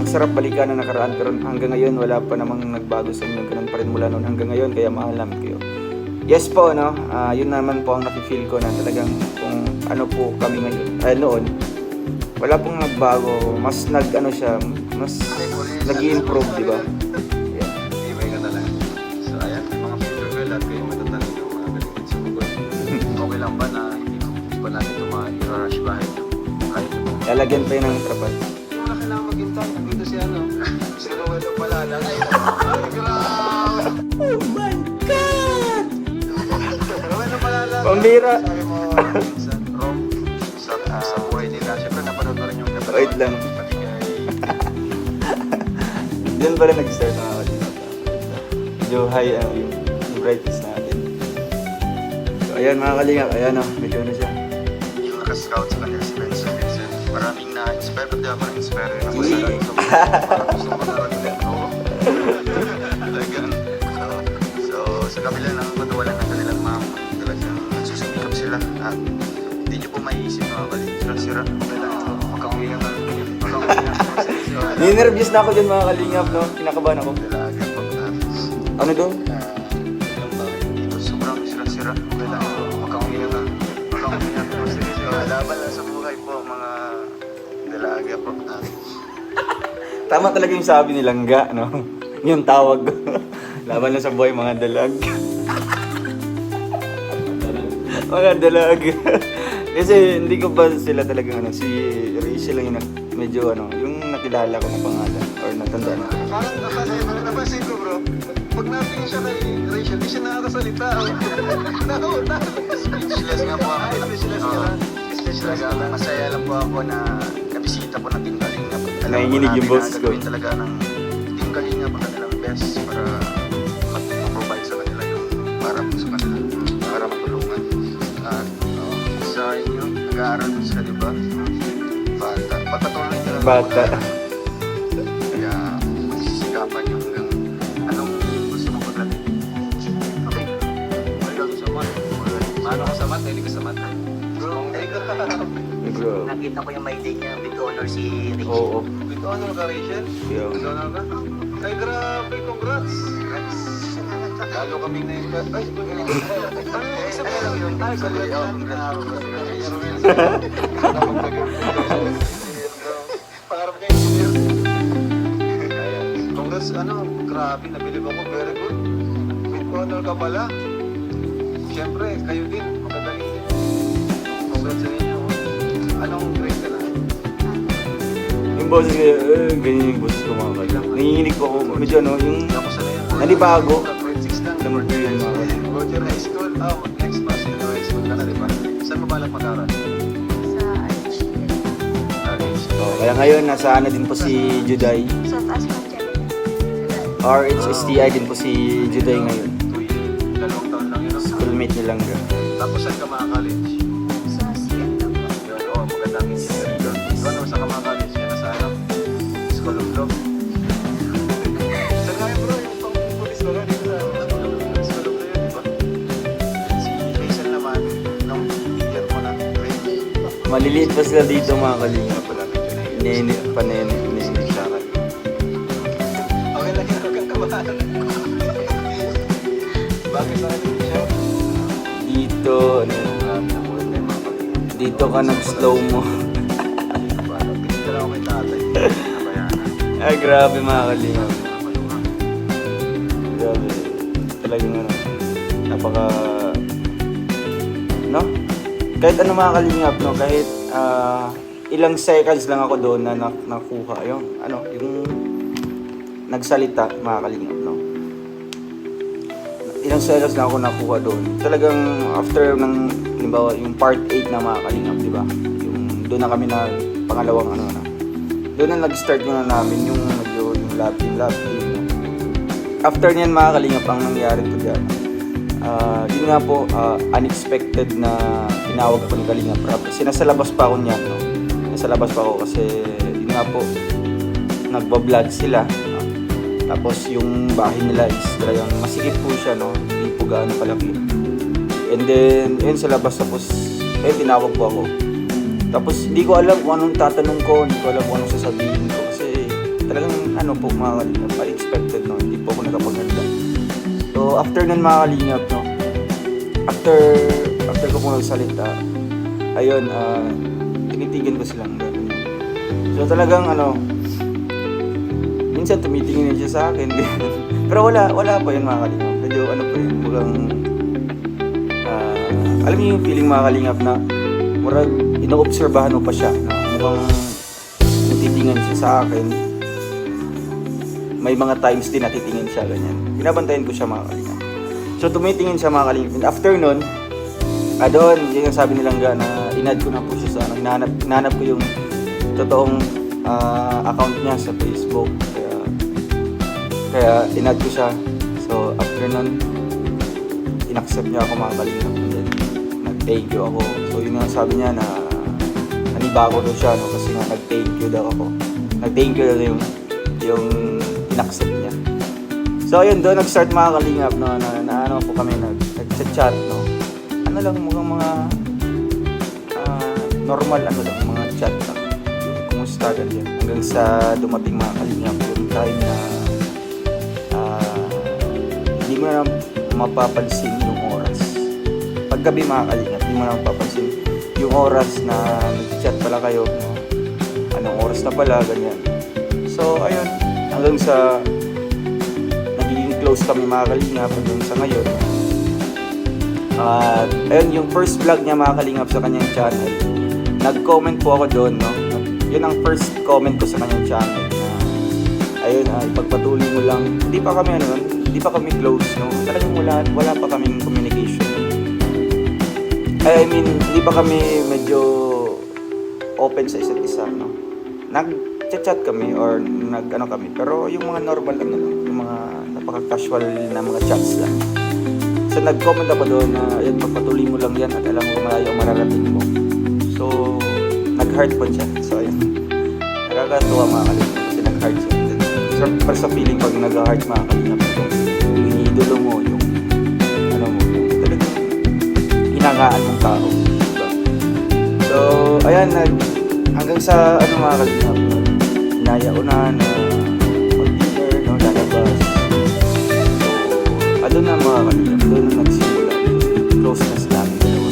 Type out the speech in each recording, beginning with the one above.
ang sarap balikan na nakaraan, pero hanggang ngayon wala pa namang nagbago sa inyo. Ganun pa rin mula noon hanggang ngayon, kaya mahal namin kayo. Yes po, no? Yun naman po ang nafe-feel ko na talagang kung ano po kami ngayon, noon, wala pong nagbago. Mas siya, mas nag-i-improve, di ba? Ibay ka talaga. So ayan, mga future girl at kayo matatanong yung mga galing sa bukod. Okay lang ba na hindi pa natin ito ma-rush bahay nyo? Kahit mo. Lalagyan pa yun ng trapal. Yung na kailangan maghintay. Dito si ano. Si Rowelo pala lang. Ay, grabe! Oh my God! Rowelo pala lang. Pambira! Sabi mo, minsan, Rom, sa buhay nila. Siyempre, napanood mo rin yung katawan. Wait lang. Pati kay... Diyan pala nag-start mga kalingap. Medyo high yung brightness natin. So ayan mga kalingap, ayan o, medyo ano siya. Yung naka-scout sa kanya, si Benson Vincent. Maraming na-inspire, pati ako na-inspire rin ako sa Yeah. lahat. Parang gusto ko narating ako. Talagang, so, sa kabila ng matuwalan ng kanilang mama, talagang nagsusumikap sila. At hindi nyo po maiisip mga kalingap. Sira, okay lang ito. Makauwi na lang. Ninervyos na ako dyan mga kalingap, no? Kinakabahan ako. Dalaga po na. Ano doon? Ilang bahay dito, sobrang sira-sira. Okay lang ito. Makauwi na lang. Makauwi na lang. So, laban lang sa buhay po, mga dalaga po. Tama talaga yung sabi ni Langga, no? Yung tawag ko. Laban lang sa buhay mga dalag. Mga dalag. Kasi hindi ko ba sila talagang ano, si Rachel lang yung medyo ano, yung nakilala ko na pangalan or natandaan ko. Parang napansin ko bro, pag natingin siya kay Rachel, di siya nakakasalita. Speechless nga po ako. Speechless ka lang. Speechless ka lang. Masaya lang po ako na nabisita po ng Team Kalingap. Nanginginig yung boses ko. Gagawin talaga ng Team Kalingap ang kanilang best para mag-provide sa kanila yung para po sa kanila. Para matulungan. At sa inyo, nag-aaral po sila, di ba? Bata. Patatuloy nyo lang. Bata. Kaya magsisikapan nyo hanggang anong gusto mo paglating. Okay. Magagal sa mat. Paano ka sa mat? Hindi ka sa mat. Bro, Bro. Nakita ko yung may day niya with honor si Ricky. Oo. with honor ka, Rachel? Yeah. With honor ka? Ay, grabe. Congrats. Lalo kaming na yung... Ay, ano yung isa pa lang yun? Ay, Parang kayo engineer. Congrats, grabe, nabilib ako. Very good. With honor ka pala. Siyempre, kayo din. Magagaling din. Congrats sa inyo. Anong grade ka na? Yung boses ko, ganyan yung boses ko mga kalingap. Nanginginig po ako. Medyo ano, yung Ako sa na yun. nanibago. Grade 6 lang. Alam mo po yun mga kalingap. Roger High School. Next pa, senior high school ka na, di ba? Saan mo balak mag-aral? Sa RHL. Oh, kaya ngayon, nasa ano din po si Juday. Sa taas pa dyan. RHSTI din po si Juday ngayon. 2 years. 2 taon lang yun. Schoolmate ni Langga. Tapos saan ka mga-college? Sa CN lang po. Yun, magandang engineering doon. Ikaw naman saan ka mga-college? Yan nasa harap. School of Law. Saan nga yun bro? Yung pang-police ba nga dito sa School of Law? School of Law yun, di ba? Si Rachel naman, nung year mo na, grade Maliliit pa sila dito mga kalingap. pala medyo na yun. Nenit pa nenit. Siya ka. Okay lang yun, huwag kang kabahan. Bakit sa akin siya? Dito, ano, dito ka nag-slow mo. Parang pinita lang ako kay tatay. Nabayaan. Ay, grabe mga kalingap. Grabe. Talagang ano, napaka... No? Kahit ano mga kalingap, no? Kahit ilang seconds lang ako doon na nakuha. Yung, ano, yung nagsalita mga kalingap, no? Ilang seconds lang ako nakuha doon. Talagang after ng, halimbawa, yung part 8 na mga kalingap, di ba? Yung doon na kami na pangalawang ano na. Doon na nag-start na namin yung medyo yung lab team. After niyan mga kalingap, ang nangyari po dyan. Yun nga po, unexpected na tinawag po ni Kalingap Rap. Kasi nasa labas pa ako niyan, no? Nasa labas pa ako kasi yun nga po, nagbablog sila. Tapos yung bahay nila is talagang masikip po siya, no? Hindi po gaano palaki. And then, yun sa labas, tapos, tinawag po ako. Tapos hindi ko alam kung anong tatanong ko, hindi ko alam kung anong sasabihin ko. Kasi talagang ano po mga kalingap, unexpected no, hindi po ako nakapaghanda. So after nun mga kalingap no, after ko po nagsalita, ayun, tinitigan ko silang gano'n. So talagang ano, minsan tumitingin siya sa akin. Pero wala pa yun mga kalingap. Medyo ano po yun, mukhang alam niyo yung feeling mga kalingap na murag inoobserbahan mo pa siya. No? Mukhang natitingin siya sa akin. May mga times din natitingin siya ganyan. Binabantayan ko siya mga kalingap. So tumitingin siya mga kalingap. And after nun, doon, yun yung sabi nilang na in-add ko na po siya sa ano. Hinahanap ko yung totoong account niya sa Facebook. Kaya in-add ko siya. So after nun, in-accept niya ako mga kalingap. Nag-thank you ako. So yun yung sabi niya na nanibago daw siya no? Kasi nga nag-thank you daw ako. Nag-thank you daw yung in-accept niya. So ayun, doon nag-start mga kalingap no? na ano po kami nag-chat no? Ano lang mga normal ano lang, mga chat lang. Yung kumusta ganyan. Hanggang sa dumating mga kalingap yung time na hindi mo na mapapansin yung oras. Paggabi mga kalingap, hindi mo na mapapansin yung oras na nag-chat pala kayo, no? Anong oras na pala, ganyan. So, ayun, hanggang sa nagiging close kami mga kalingap hanggang sa ngayon. Ayun, yung first vlog niya mga kalingap sa kanyang channel, nag-comment po ako doon, no? Yun ang first comment ko sa kanyang channel na ayun, ipagpatuloy mo lang. Hindi pa kami close, no? Talagang wala pa kaming communication. I mean, hindi pa kami medyo open sa isa't isa, no? Nag-chat kami or nag-ano kami. Pero yung mga normal ano lang, yung mga napaka-casual na mga chats lang. So nag-comment ako doon na ayun, pagpatuloy mo lang yan at alam mo malayo ang mararating mo. So, nag-heart po siya. So ayun, nakakatuwa mga kalingap kasi nag-heart siya. So, para sa feeling pag nag-heart mga kalingap, yung iniidolo mo, yung ano mo, talagang hinangaan mong tao. Diba? So, ayan, hanggang sa ano mga kalingap, inaya ko na mag-dinner, no, lalabas. So, ano na mga kalingap, doon na nagsimula yung closeness namin dalawa.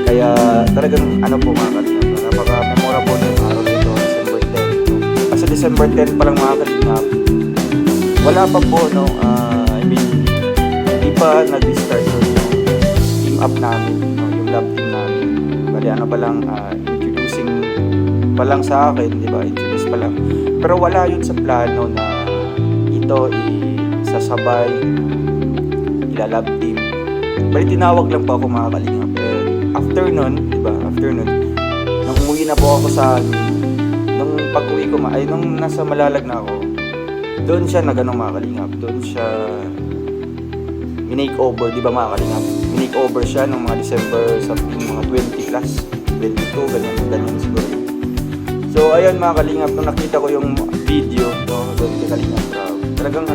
Kaya talagang ano po mga kalingap, napaka-memorable yung araw nito, December 10. No? Kasi December 10 pa lang mga kalingap, wala pa po, no, I mean, hindi pa nag-start yung team up namin, no, yung love team namin. Bali, ano pa lang, introducing pa lang sa akin, di ba, introduce pa lang. Pero wala yun sa plano na ito isasabay, ila-love team. Bali, tinawag lang po ako mga kalingap. After nun, di ba, nung umuwi na po ako sa, nung pag-uwi ko, nung nasa Malalag na ako, doon siya nag-ano mga kalingap, doon siya minake-over, di ba mga kalingap? Minake-over siya nung mga December something, mga 20 plus, 22, ganyan siguro. So ayun mga kalingap, nung nakita ko yung video, no, doon kay Kalingap Rob, talagang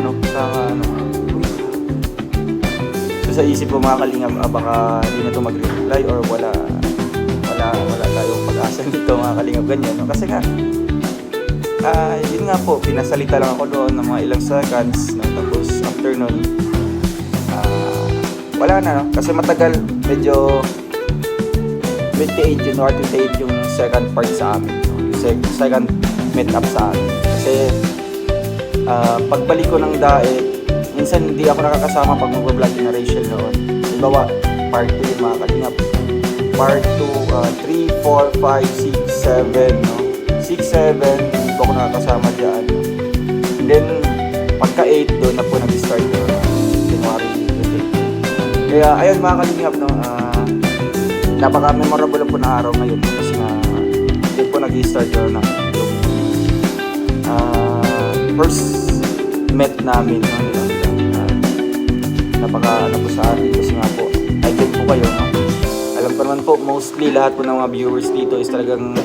so sa isip ko mga kalingap, baka hindi na ito mag-reply or wala tayong pag-asa dito mga kalingap, ganyan, no? Kasi nga, yun nga po, pinasalita lang ako doon ng mga ilang seconds, no? Tapos after nun, wala na, no? Kasi matagal, medyo 28 yun or 28 yung second part sa amin, no? Yung second meet up sa amin. Kasi pagbalik ko ng Daet, minsan hindi ako nakakasama pag mag-vlog na Rachel noon. Halimbawa, part 2 yung mga kalingap. Part 2, 3, 4, 5, 6, 7, no? 6, 7, hindi po ako nakakasama dyan. And then, pagka 8, doon na po nag-start January 28. Kaya, ayun mga kalingap, no? Napaka-memorable po na araw ngayon. Kasi nga, doon po nag-start yung first met namin. No? Napaka po sa atin kasi nga po, idol po kayo, no? Alam pa naman po, mostly lahat po ng mga viewers dito is talagang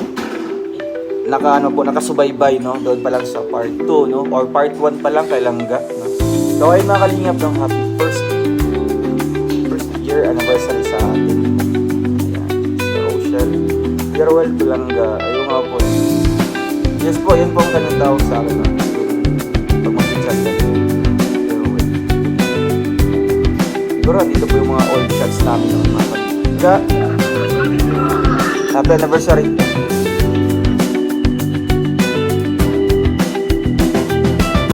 nakasubaybay, no? Doon pa lang sa part 2, no? Or part 1 pa lang kay Langga, no? So ayun mga kalingap, no? Happy first year anniversary sa atin. Ayan, Mr. Rochelle. Farewell to Langga. Ayun nga po. Yes po, yun po ang kanyang tawag sa akin, no? pag mag-chat kami. Pero wait. Siguro dito po yung mga old chats namin noon mga kapatid. Happy anniversary!